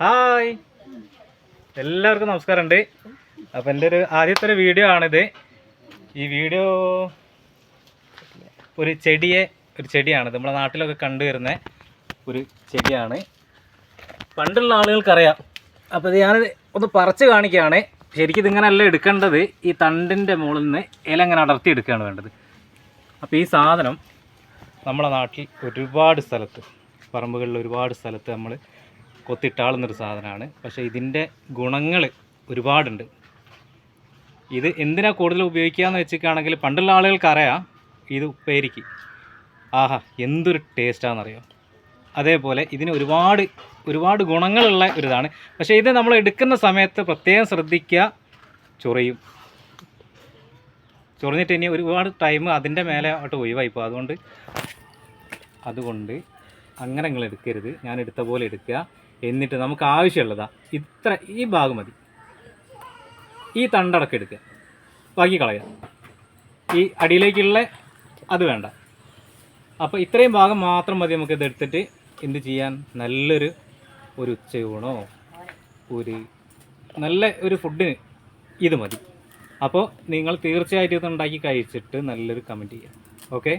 Hi, എല്ലാവർക്കും നമസ്കാരമുണ്ട്. അപ്പോൾ എൻ്റെ ആദ്യത്തെ വീഡിയോ ആണിത്. ഈ വീഡിയോ ഒരു ചെടിയാണ്. നമ്മളെ നാട്ടിലൊക്കെ കണ്ടുവരുന്ന ഒരു ചെടിയാണ്. പണ്ടുള്ള ആളുകൾക്കറിയാം. അപ്പോൾ ഇത് ഞാനിത് ഒന്ന് പറിച്ച് കാണിക്കുകയാണ്. ശരിക്കും ഇതിങ്ങനെയല്ല എടുക്കേണ്ടത്. ഈ തണ്ടിൻ്റെ മുകളിൽ നിന്ന് ഇല ഇങ്ങനെ അടർത്തി എടുക്കുകയാണ് വേണ്ടത്. അപ്പോൾ ഈ സാധനം നമ്മളെ നാട്ടിൽ ഒരുപാട് സ്ഥലത്ത്, പറമ്പുകളിൽ ഒരുപാട് സ്ഥലത്ത് നമ്മൾ കൊത്തിട്ടാളുന്നൊരു സാധനമാണ്. പക്ഷേ ഇതിൻ്റെ ഗുണങ്ങൾ ഒരുപാടുണ്ട്. ഇത് എന്തിനാണ് കൂടുതൽ ഉപയോഗിക്കുകയെന്ന് വെച്ചിട്ടാണെങ്കിൽ പണ്ടുള്ള ആളുകൾക്കറിയാം ഇത് ഉപ്പേരിക്ക് ആഹാ എന്തൊരു ടേസ്റ്റാണെന്നറിയാം. അതേപോലെ ഇതിന് ഒരുപാട് ഗുണങ്ങളുള്ള ഒരിതാണ്. പക്ഷേ ഇത് നമ്മൾ എടുക്കുന്ന സമയത്ത് പ്രത്യേകം ശ്രദ്ധിക്കുക. ചൊറിഞ്ഞിട്ട് ഇനി ഒരുപാട് ടൈം അതിൻ്റെ മേലെ ആയിട്ട് ഒഴിവായിപ്പോൾ. അതുകൊണ്ട് അങ്ങനെ നിങ്ങൾ എടുക്കരുത്. ഞാൻ എടുത്ത പോലെ എടുക്കുക. എന്നിട്ട് നമുക്ക് ആവശ്യമുള്ളതാ ഈ ഭാഗം മതി. ഈ തണ്ടടക്കം എടുക്കുക, ബാക്കി കളയുക. ഈ അടിയിലേക്കുള്ള അത് വേണ്ട. അപ്പോൾ ഇത്രയും ഭാഗം മാത്രം മതി. നമുക്കിത് എടുത്തിട്ട് എന്ത് ചെയ്യാൻ, നല്ലൊരു ഉച്ചയൂണോ നല്ല ഒരു ഫുഡിന് ഇത് മതി. അപ്പോൾ നിങ്ങൾ തീർച്ചയായിട്ടും ഇത് ഉണ്ടാക്കി കഴിച്ചിട്ട് നല്ലൊരു കമൻറ്റ് ചെയ്യുക. ഓക്കെ.